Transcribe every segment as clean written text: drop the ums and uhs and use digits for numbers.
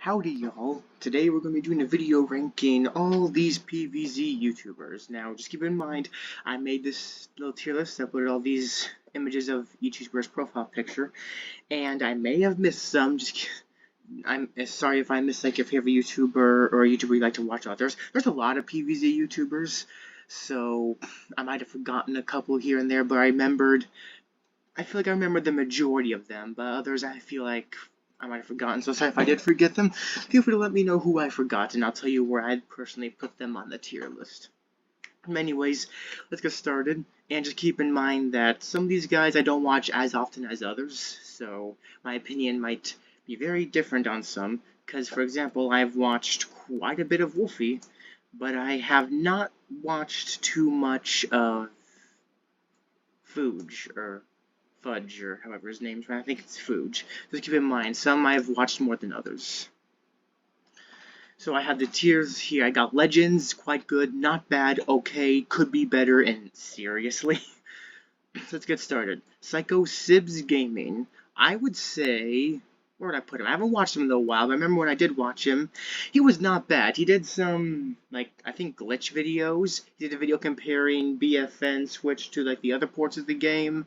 Howdy y'all, today we're going to be doing a video ranking all these PVZ YouTubers. Now just keep in mind, I made this little tier list, I uploaded all these images of each YouTuber's profile picture, and I may have missed some, I'm sorry if I missed like your favorite YouTuber or a YouTuber you like to watch out. There's a lot of PVZ YouTubers, so I might have forgotten a couple here and there, but I feel like I remembered the majority of them, but others I feel like I might have forgotten, so sorry if I did forget them. Feel free to let me know who I forgot, and I'll tell you where I'd personally put them on the tier list. Anyways, let's get started, and just keep in mind that some of these guys I don't watch as often as others, so my opinion might be very different on some, because, for example, I've watched quite a bit of Wolfie, but I have not watched too much of Fudge, or however his name's right. I think it's Fudge. Just keep in mind, some I've watched more than others. So I have the tiers here. I got Legends, quite good, not bad, okay, could be better, and seriously. So let's get started. Psycho Sibs Gaming. I would say, where would I put him? I haven't watched him in a while, but I remember when I did watch him, he was not bad. He did some, like, I think glitch videos. He did a video comparing BFN Switch to, like, the other ports of the game.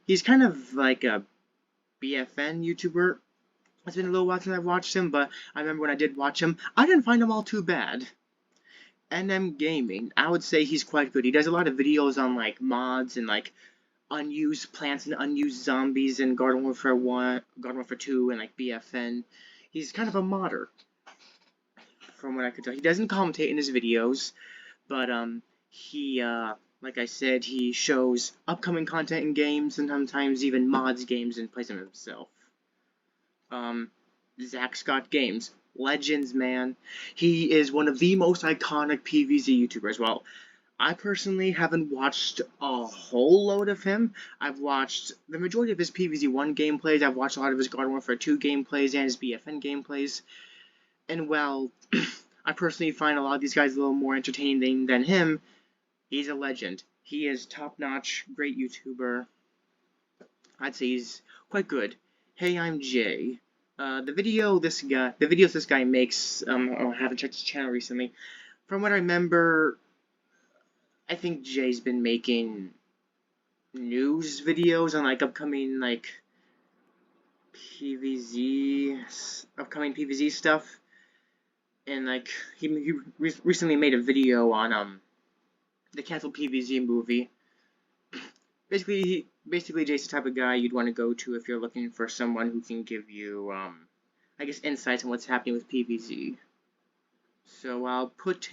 He's kind of like a BFN YouTuber. It's been a little while since I've watched him, but I remember when I did watch him, I didn't find him all too bad. NM Gaming, I would say he's quite good. He does a lot of videos on like mods and like unused plants and unused zombies in Garden Warfare 1, Garden Warfare 2, and like BFN. He's kind of a modder, from what I could tell. He doesn't commentate in his videos, but like I said, he shows upcoming content in games and sometimes even mods games and plays them himself. Zach Scott Games. Legends, man. He is one of the most iconic PVZ YouTubers. Well, I personally haven't watched a whole load of him. I've watched the majority of his PVZ1 gameplays. I've watched a lot of his Garden Warfare 2 gameplays and his BFN gameplays. And, well, I personally find a lot of these guys a little more entertaining than him. He's a legend. He is top-notch, great YouTuber. I'd say he's quite good. Hey, I'm Jay. The videos this guy makes, I haven't checked his channel recently. From what I remember, I think Jay's been making news videos on, like, upcoming PVZ stuff. And, like, he recently made a video on, the canceled PVZ movie. Basically, Jay's the type of guy you'd want to go to if you're looking for someone who can give you, I guess, insights on what's happening with PVZ. So I'll put,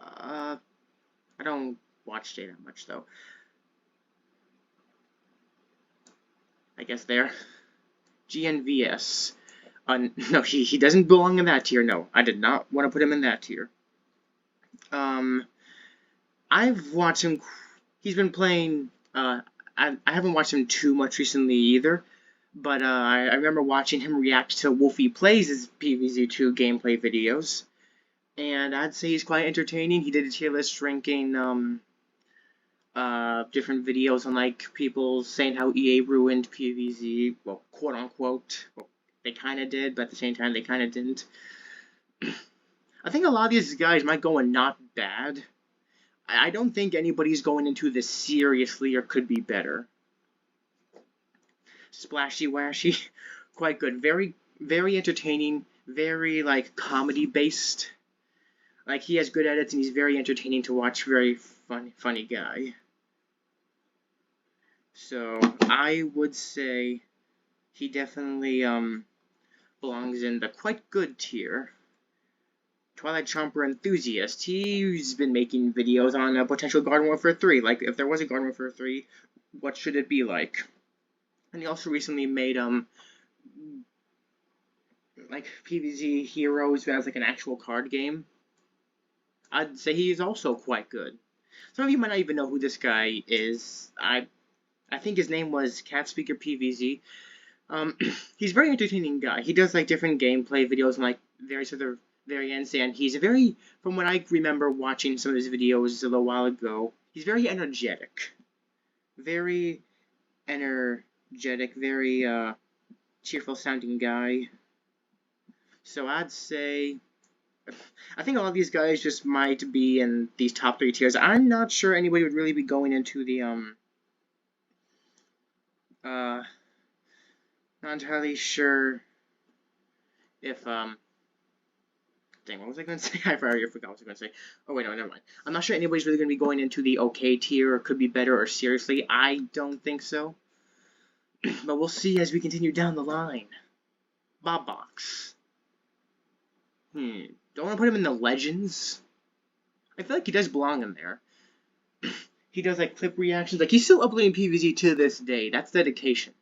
I don't watch Jay that much, though. I guess there. GNVS. No, he doesn't belong in that tier, no. I did not want to put him in that tier. I've watched him, he's been playing, I haven't watched him too much recently either, but I remember watching him react to Wolfie Plays' PVZ2 gameplay videos, and I'd say he's quite entertaining. He did a tier list ranking different videos on like people saying how EA ruined PVZ, well, quote unquote. Well, they kind of did, but at the same time they kind of didn't. I think a lot of these guys might go in not bad. I don't think anybody's going into this seriously or could be better. Splashy Washy, quite good. Very, very entertaining. Very, like, comedy-based. Like, he has good edits and he's very entertaining to watch. Very funny guy. So, I would say he definitely, belongs in the quite good tier. Twilight Chomper Enthusiast. He's been making videos on a potential Garden Warfare 3. Like, if there was a Garden Warfare 3, what should it be like? And he also recently made, like, PVZ Heroes as, like, an actual card game. I'd say he's also quite good. Some of you might not even know who this guy is. I think his name was CatSpeaker PVZ. He's a very entertaining guy. He does, like, different gameplay videos and, like, various other variants, and he's from what I remember watching some of his videos a little while ago, he's very energetic. Very energetic, very cheerful sounding guy. So I'd say, I think all of these guys just might be in these top 3 tiers. I'm not sure anybody would really be going into the, not entirely sure if, dang, what was I going to say? I already forgot what I was going to say. Oh, wait, no, never mind. I'm not sure anybody's really going to be going into the okay tier, or could be better, or seriously. I don't think so. But we'll see as we continue down the line. Bob Box. Don't want to put him in the Legends. I feel like he does belong in there. He does, like, clip reactions. Like, he's still uploading PVZ to this day. That's dedication.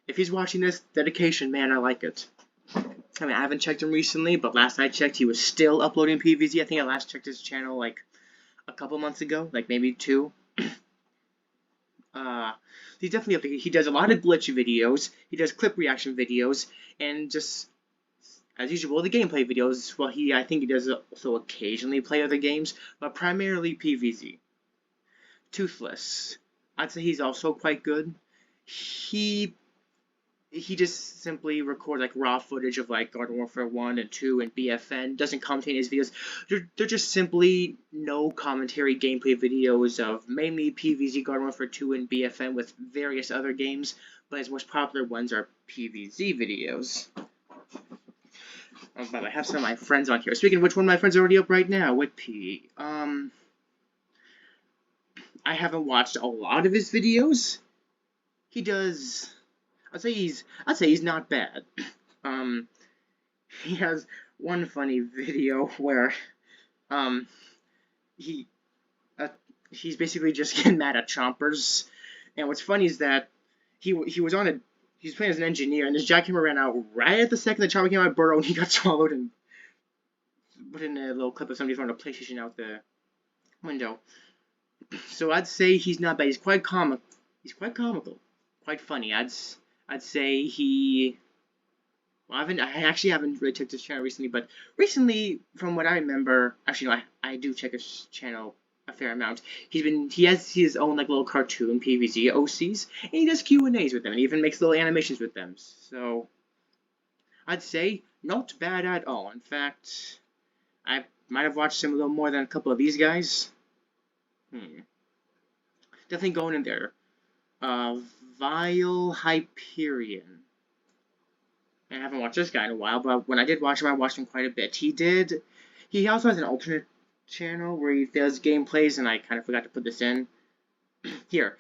If he's watching this, dedication, man, I like it. I mean, I haven't checked him recently, but last I checked, he was still uploading PVZ. I think I last checked his channel, like, a couple months ago. Like, maybe 2. He's definitely updated. He does a lot of glitch videos. He does clip reaction videos. And just, as usual, the gameplay videos. Well, I think he does also occasionally play other games, but primarily PVZ. Toothless. I'd say he's also quite good. He just simply records like raw footage of like Garden Warfare 1 and 2 and BFN. Doesn't commentate his videos. They're just simply no commentary gameplay videos of mainly PVZ, Garden Warfare 2, and BFN with various other games. But his most popular ones are PVZ videos. Oh, but I have some of my friends on here. Speaking of which, one of my friends are already up right now. With P. I haven't watched a lot of his videos. He does. I'd say he's not bad. He has one funny video where, he's basically just getting mad at chompers, and what's funny is that he was playing as an engineer, and his jackhammer ran out right at the second the chopper came out of burrow, and he got swallowed and put in a little clip of somebody throwing a PlayStation out the window. So I'd say he's not bad. He's quite comical. Quite funny. I'd say he. Well, I actually haven't really checked his channel recently, but recently, from what I remember, actually no, I do check his channel a fair amount. He has his own like little cartoon PVZ OCs, and he does Q&As with them, and even makes little animations with them. So I'd say not bad at all. In fact, I might have watched him a little more than a couple of these guys. Definitely going in there. Vile Hyperion. I haven't watched this guy in a while, but when I did watch him, I watched him quite a bit. He also has an alternate channel where he does gameplays, and I kind of forgot to put this in. Here.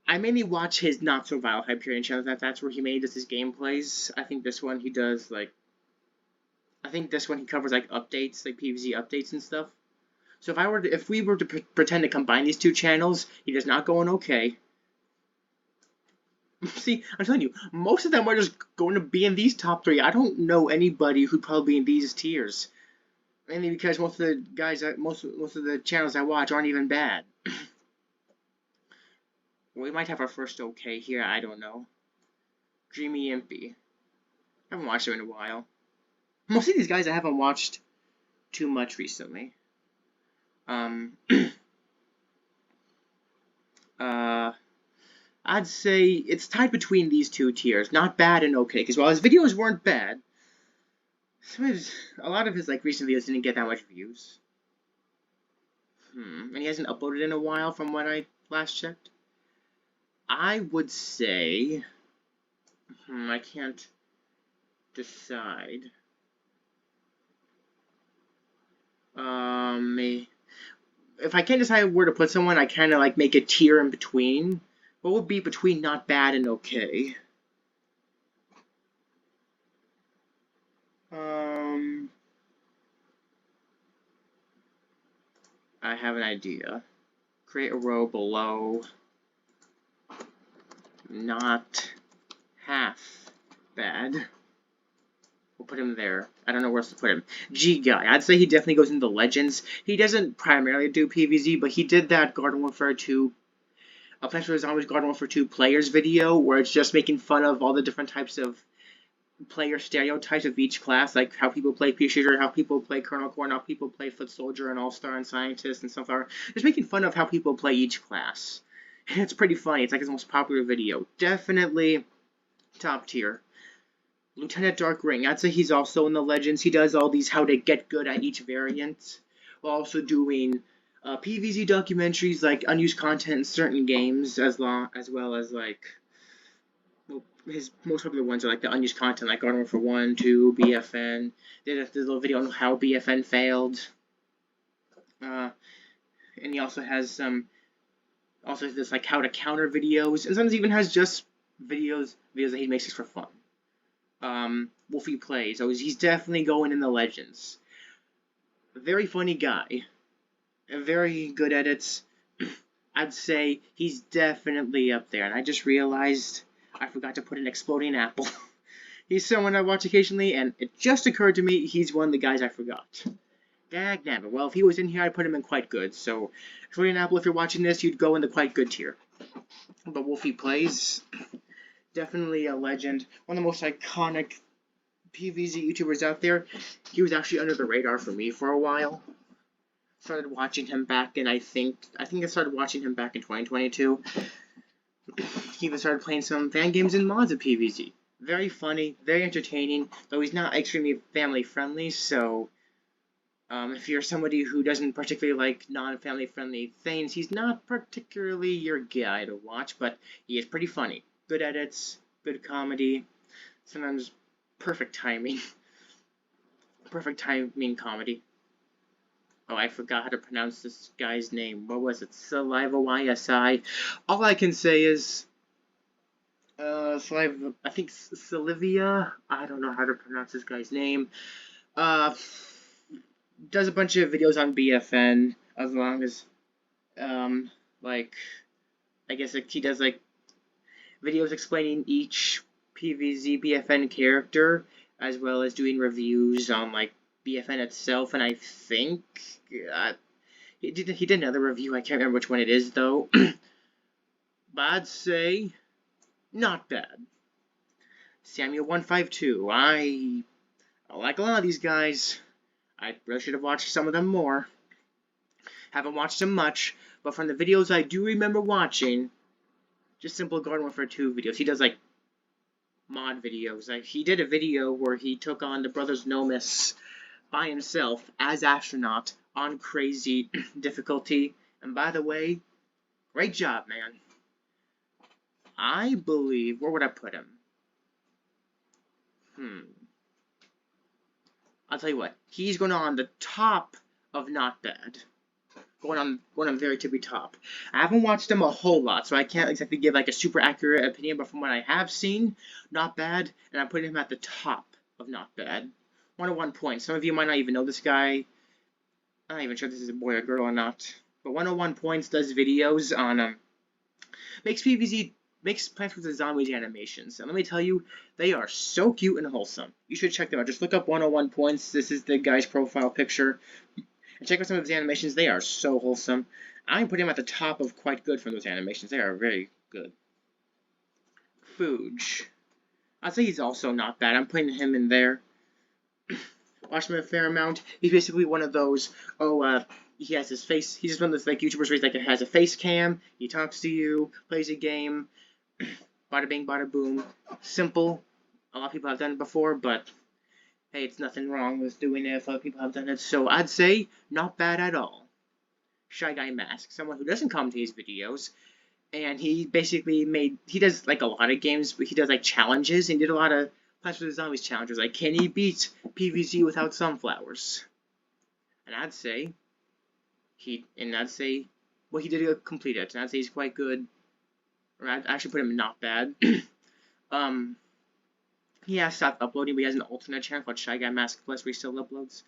I mainly watch his Not So Vile Hyperion channel. That's where he mainly does his gameplays. I think this one he does, like... I think this one he covers, like, updates, like PVZ updates and stuff. So if we were to pretend to combine these two channels, he does not go in okay. See, I'm telling you, most of them are just going to be in these top 3. I don't know anybody who'd probably be in these tiers. Mainly because most of the guys, most of the channels I watch aren't even bad. We might have our first okay here, I don't know. Dreamy Impy. I haven't watched him in a while. Most of these guys I haven't watched too much recently. I'd say it's tied between these two tiers. Not bad and okay, because while his videos weren't bad, a lot of his like recent videos didn't get that much views. And he hasn't uploaded in a while from what I last checked. I would say... I can't decide. If I can't decide where to put someone, I kind of like make a tier in between. What would be between not bad and okay? I have an idea. Create a row below not half bad. We'll put him there. I don't know where else to put him. G Guy. I'd say he definitely goes into Legends. He doesn't primarily do PVZ, but he did that Garden Warfare 2 Plants vs. Zombies Garden Warfare 2 players video, where it's just making fun of all the different types of player stereotypes of each class, like how people play Pea Shooter, how people play Colonel Corn, how people play Foot Soldier and All-Star and Scientist and Sunflower. Just making fun of how people play each class. And it's pretty funny. It's like his most popular video. Definitely top tier. Lieutenant Dark Ring. I'd say he's also in the Legends. He does all these how to get good at each variant, while also doing PVZ documentaries like unused content in certain games, as well as like, well, his most popular ones are like the unused content, like Garden Warfare 1, 2, BFN. Did a little video on how BFN failed. And he also has some, also this like how to counter videos, and sometimes even has just videos that he makes just for fun. Wolfie Plays. Oh, he's definitely going in the Legends. A very funny guy. Very good edits. I'd say he's definitely up there. And I just realized I forgot to put an exploding apple. He's someone I watch occasionally, and it just occurred to me he's one of the guys I forgot. Dagnabbit. Well, if he was in here, I'd put him in quite good. So, exploding apple, if you're watching this, you'd go in the quite good tier. But Wolfie Plays, definitely a legend. One of the most iconic PVZ YouTubers out there. He was actually under the radar for me for a while. Started watching him back in, I think I started watching him back in 2022. He even started playing some fan games and mods of PVZ. Very funny, very entertaining, though he's not extremely family friendly, so if you're somebody who doesn't particularly like non-family friendly things, he's not particularly your guy to watch, but he is pretty funny. Good edits, good comedy, sometimes perfect timing. Perfect timing comedy. Oh, I forgot how to pronounce this guy's name. What was it? Saliva YSI. All I can say is, Saliva, I think Salivia. I don't know how to pronounce this guy's name. Does a bunch of videos on BFN, as long as, like, I guess like, he does, like, videos explaining each PVZ BFN character, as well as doing reviews on, like, BFN itself, and I think he did another review. I can't remember which one it is though. But I'd say not bad. Samuel152. I like a lot of these guys. I really should have watched some of them more. Haven't watched them much, but from the videos I do remember watching, just simple Garden Warfare 2 videos. He does like mod videos. Like he did a video where he took on the Brothers Nomis by himself as astronaut on crazy difficulty. And by the way, great job, man. I believe, where would I put him? I'll tell you what, he's going on the top of not bad. Going on very tippy top. I haven't watched him a whole lot, so I can't exactly give like a super accurate opinion, but from what I have seen, not bad, and I'm putting him at the top of not bad. 101 points. Some of you might not even know this guy. I'm not even sure if this is a boy or girl or not. But 101 points does videos on makes Plants vs. Zombies animations. And let me tell you, they are so cute and wholesome. You should check them out. Just look up 101 points. This is the guy's profile picture. And check out some of his animations. They are so wholesome. I put him at the top of quite good from those animations. They are very good. Fooge. I'd say he's also not bad. I'm putting him in there. Watch him a fair amount. He's basically one of those, he has his face, he's just one of those like YouTubers where he's like, has a face cam, he talks to you, plays a game, bada bing, bada boom. Simple. A lot of people have done it before, but hey, it's nothing wrong with doing it if other people have done it, so I'd say not bad at all. Shy Guy Mask, someone who doesn't commentate his videos, and he basically he does like a lot of games, but he does like challenges, and he did a lot of Plants vs. Zombies challenges, like can he beat PVZ without sunflowers? And I'd say he did complete it, and I'd say he's quite good. Or I'd actually put him not bad. He has stopped uploading, but he has an alternate channel called Shy Guy Mask Plus where he still uploads.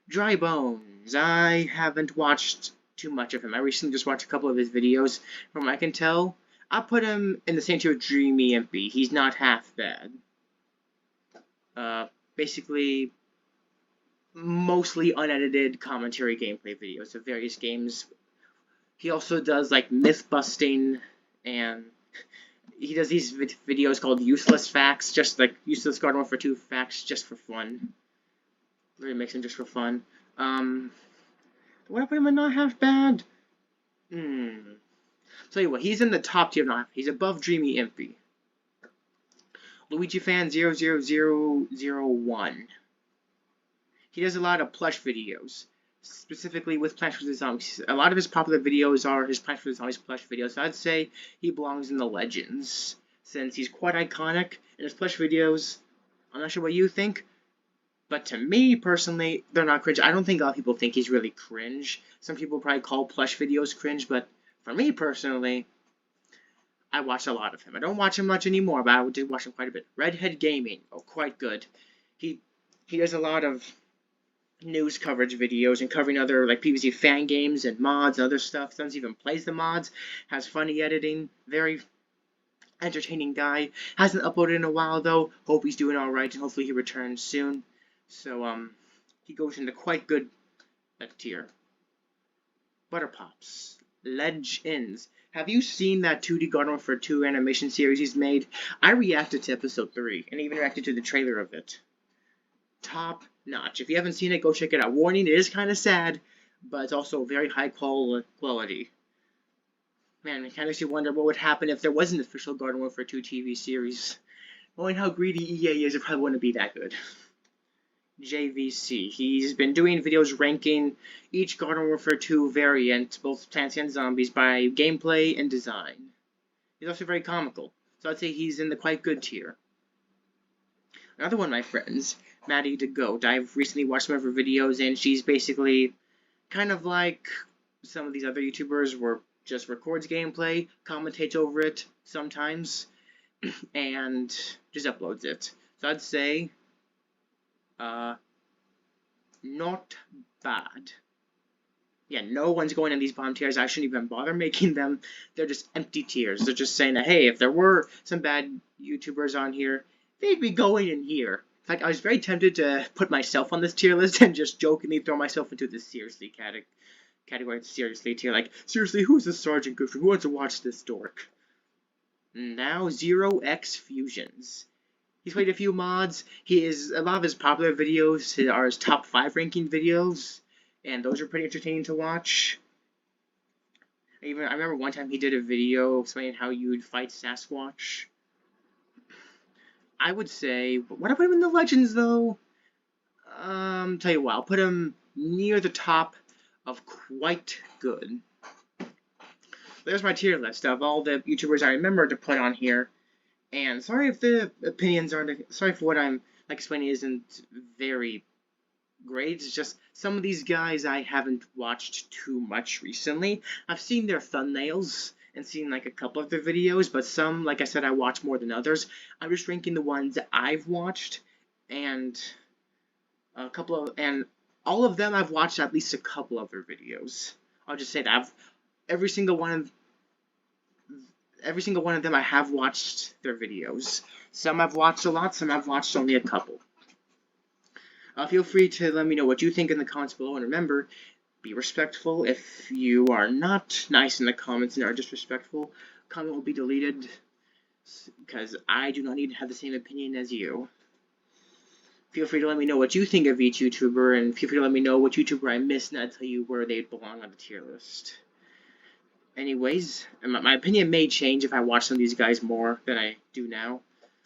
Dry Bones. I haven't watched too much of him. I recently just watched a couple of his videos. From what I can tell, I'll put him in the same tier with Dreamy MP. He's not half bad. Basically, mostly unedited commentary gameplay videos of various games. He also does like myth busting, and he does these videos called Useless Facts, just like useless Garden Warfare 2 facts, just for fun. Really makes them just for fun. Would I put him in not half bad? Tell you what, he's in the top tier of not half. He's above Dreamy Impy. Luigi Fan 00001. He does a lot of plush videos, specifically with Plants vs. Zombies. A lot of his popular videos are his Plants vs. Zombies plush videos, so I'd say he belongs in the legends, since he's quite iconic in his plush videos. I'm not sure what you think, but to me, personally, they're not cringe. I don't think a lot of people think he's really cringe. Some people probably call plush videos cringe, but for me, personally, I watch a lot of him. I don't watch him much anymore, but I did watch him quite a bit. Redhead Gaming, oh, quite good. He does a lot of news coverage videos and covering other like PVZ fan games and mods and other stuff. Sometimes even plays the mods. Has funny editing. Very entertaining guy. Hasn't uploaded in a while though. Hope he's doing alright and hopefully he returns soon. So he goes into quite good tier. Butter Pops. Legends. Have you seen that 2D Garden Warfare 2 animation series he's made? I reacted to episode 3 and even reacted to the trailer of it. Top notch. If you haven't seen it, go check it out. Warning, it is kind of sad, but it's also very high quality. Man, it kind of makes you wonder what would happen if there was an official Garden Warfare 2 TV series. Knowing how greedy EA is, it probably wouldn't be that good. JVC. He's been doing videos ranking each Garden Warfare 2 variant, both Plants and Zombies, by gameplay and design. He's also very comical, so I'd say he's in the quite good tier. Another one of my friends, Maddie the Goat. I've recently watched some of her videos, and she's basically kind of like some of these other YouTubers, where just records gameplay, commentates over it sometimes, and just uploads it. So I'd say not bad. Yeah, no one's going in these bottom tiers. I shouldn't even bother making them. They're just empty tiers. They're just saying that, hey, if there were some bad YouTubers on here, they'd be going in here. In fact, I was very tempted to put myself on this tier list and just jokingly throw myself into the seriously category. Seriously tier. Like, seriously, who's this Sergeant Griffin? Who wants to watch this dork? Now, 0x Fusions. He's played a few mods. A lot of his popular videos are his top 5 ranking videos, and those are pretty entertaining to watch. I remember one time he did a video explaining how you would fight Sasquatch. I would say, would I put him in the Legends though? Tell you what, I'll put him near the top of quite good. There's my tier list of all the YouTubers I remember to put on here. And sorry if the opinions aren't, sorry for what I'm explaining isn't very great. It's just some of these guys I haven't watched too much recently. I've seen their thumbnails and seen like a couple of their videos, but some, like I said, I watch more than others. I'm just ranking the ones I've watched, and all of them I've watched at least a couple of their videos. I'll just say that every single one of them I have watched their videos. Some I've watched a lot, some I've watched only a couple. Feel free to let me know what you think in the comments below, and remember, be respectful. If you are not nice in the comments and are disrespectful, comment will be deleted, because I do not need to have the same opinion as you. Feel free to let me know what you think of each YouTuber, and feel free to let me know what YouTuber I missed, and I'll tell you where they belong on the tier list. Anyways, my opinion may change if I watch some of these guys more than I do now.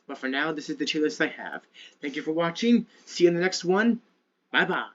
But for now, this is the tier list I have. Thank you for watching. See you in the next one. Bye-bye.